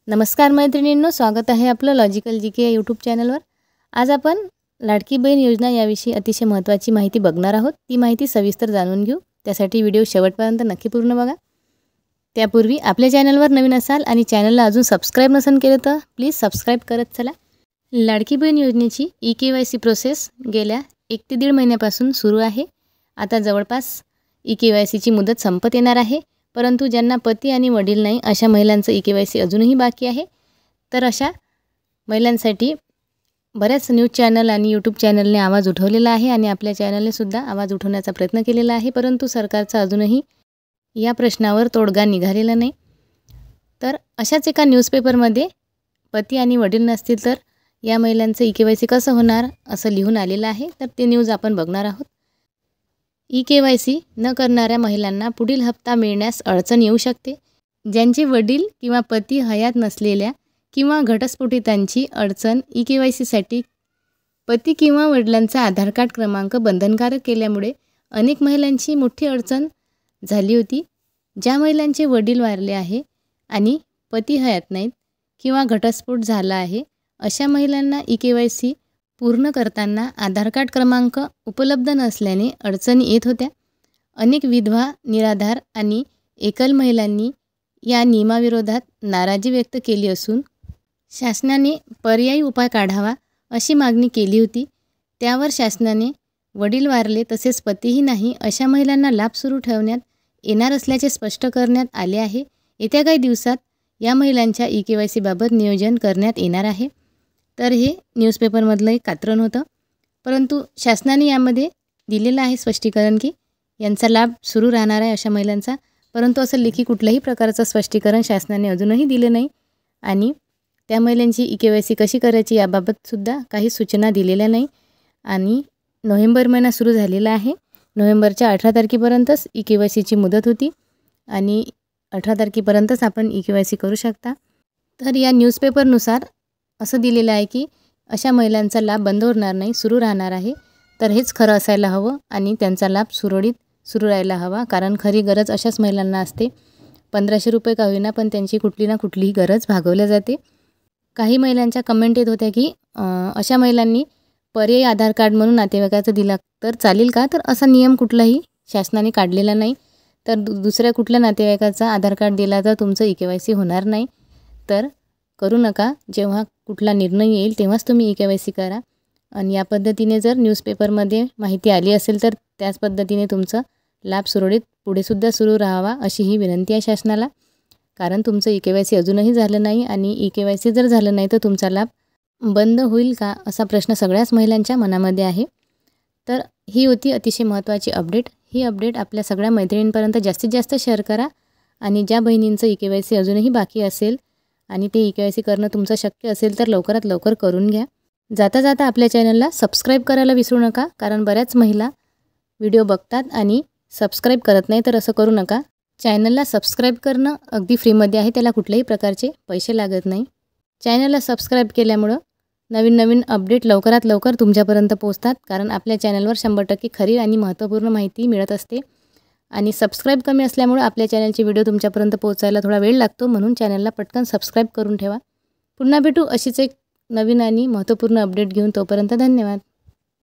नमस्कार मैत्रिणींनो, स्वागत आहे आपलं लॉजिकल जी के या यूट्यूब चॅनलवर। आज आपण लाडकी बहीण योजना याविषयी अतिशय महत्त्वाची माहिती बघणार आहोत। ती माहिती सविस्तर जाणून घेऊ, त्यासाठी व्हिडिओ शेवटपर्यंत नक्की पूर्ण बघा। त्यापूर्वी आपल्या चॅनलवर नवीन असाल आणि चॅनलला अजून सबस्क्राईब नसेल केलं तर प्लीज सबस्क्राईब करत चला। लाडकी बहीण योजनेची ई-केवायसी प्रोसेस गेल्या 1 ते 1.5 महिन्यापासून सुरू आहे। आता जवळपास ई-केवायसीची मुदत संपत येणार आहे, परंतु ज्यांना पती आणि वडील नाही अशा महिलांचं ई-केवायसी अजूनही बाकी आहे। तर अशा महिलांसाठी बऱ्याच न्यूज चॅनल आणि यूट्यूब चॅनलने आवाज उठवलेला आहे आणि आपल्या चॅनलने सुद्धा आवाज उठवण्याचा प्रयत्न केलेला आहे, परंतु सरकारचा अजूनही या प्रश्नावर तोडगा निघालेला नाही। तर अशाच एका न्यूजपेपरमध्ये पती आणि वडील नसतील तर या महिलांचं ई-केवायसी कसं होणार असं लिहून आलेलं आहे। तर ते न्यूज आपण बघणार आहोत। ई-केवायसी न करणाऱ्या महिलांना पुढील हप्ता मिळण्यास अडचण येऊ शकते। ज्यांचे वडील किंवा पती हयात नसलेल्या किंवा घटस्फोटितांची अडचण ई-केवायसीसाठी पती किंवा वडिलांचा आधार कार्ड क्रमांक बंधनकारक केल्यामुळे अनेक महिलांची मोठी अडचण झाली होती। ज्या महिलांचे वडील वारले आहे आणि पती हयात नाहीत किंवा घटस्फोट झाला आहे, अशा महिलांना ई-केवायसी पूर्ण करताना आधार कार्ड क्रमांक उपलब्ध नसल्याने अडचणी येत होत्या। अनेक विधवा, निराधार आणि एकल महिलांनी या नियमाविरोधात नाराजी व्यक्त केली असून शासनाने पर्यायी उपाय काढावा अशी मागणी केली होती। त्यावर शासनाने वडील वारले तसेच पतीही नाही अशा महिलांना लाभ सुरू ठेवण्यात येणार असल्याचे स्पष्ट करण्यात आले आहे। येत्या काही दिवसात या महिलांच्या ई-केवायसीबाबत नियोजन करण्यात येणार आहे। तर हे न्यूजपेपरमधलं एक कात्रण होतं, परंतु शासनाने यामध्ये दिलेलं आहे स्पष्टीकरण की यांचा लाभ सुरू राहणार आहे अशा महिलांचा, परंतु असं लेखी कुठल्याही प्रकारचं स्पष्टीकरण शासनाने अजूनही दिले नाही आणि त्या महिलांची ई-केवायसी कशी करायची याबाबत सुद्धा काही सूचना दिलेल्या नाही। आणि नोव्हेंबर महिना सुरू झालेला आहे। नोव्हेंबरच्या 18 तारखेपर्यंतच ई-केवायसीची मुदत होती आणि 18 तारखेपर्यंतच आपण ई-केवायसी करू शकता। तर या न्यूजपेपरनुसार असं दिलेलं आहे की अशा महिलांचा लाभ बंद होणार नाही, सुरू राहणार आहे। तर हेच खरं असायला हवं आणि त्यांचा लाभ सुरळीत सुरू राहायला हवा, कारण खरी गरज अशाच महिलांना असते। 1500 रुपये का होईना पण त्यांची कुठली ना कुठलीही गरज भागवल्या जाते। काही महिलांच्या कमेंट येत होत्या की अशा महिलांनी पर्यायी आधार कार्ड म्हणून नातेवाईकाचं दिला तर चालेल का? तर असा नियम कुठलाही शासनाने काढलेला नाही। तर दुसऱ्या कुठल्या नातेवाईकाचा आधार कार्ड दिला तर तुमचं ई-केवायसी होणार नाही। तर करू नका, जेव्हा कुठला निर्णय येईल तेव्हाच तुम्ही ई-केवायसी करा। आणि या पद्धतीने जर न्यूजपेपरमध्ये माहिती आली असेल तर त्याच पद्धतीने तुमचं लाभ सुरळीत पुढेसुद्धा सुरू राहावा अशी ही विनंती आहे शासनाला, कारण तुमचं ई-केवायसी अजूनही झालं नाही आणि ई-केवायसी जर झालं नाही तर तुमचा लाभ बंद होईल का असा प्रश्न सगळ्याच महिलांच्या मनामध्ये आहे। तर ही होती अतिशय महत्त्वाची अपडेट। ही अपडेट आपल्या सगळ्या मैत्रिणींपर्यंत जास्तीत जास्त शेअर करा आणि ज्या बहिणींचं ई-केवायसी अजूनही बाकी असेल आणि ते ई-केवायसी करणं तुमचं शक्य असेल तर लवकरात लवकर करून घ्या। जाता जाता आपल्या चॅनलला सबस्क्राईब करायला विसरू नका, कारण बऱ्याच महिला व्हिडिओ बघतात आणि सबस्क्राईब करत नाही, तर असं करू नका। चॅनलला सबस्क्राईब करणं अगदी फ्रीमध्ये आहे, त्याला कुठल्याही प्रकारचे पैसे लागत नाही। चॅनलला सबस्क्राईब केल्यामुळं नवीन नवीन अपडेट लवकरात लवकर तुमच्यापर्यंत पोहोचतात, कारण आपल्या चॅनलवर 100% खरी आणि महत्त्वपूर्ण माहिती मिळत असते। आणि सबस्क्राईब कमी असल्यामुळे आपल्या चॅनलचे व्हिडिओ तुमच्यापर्यंत पोहोचायला थोडा वेळ लागतो, म्हणून चॅनलला पटकन सबस्क्राईब करून ठेवा। पुन्हा भेटू अशीच एक नवीन आणि महत्त्वपूर्ण अपडेट घेऊन, तोपर्यंत धन्यवाद।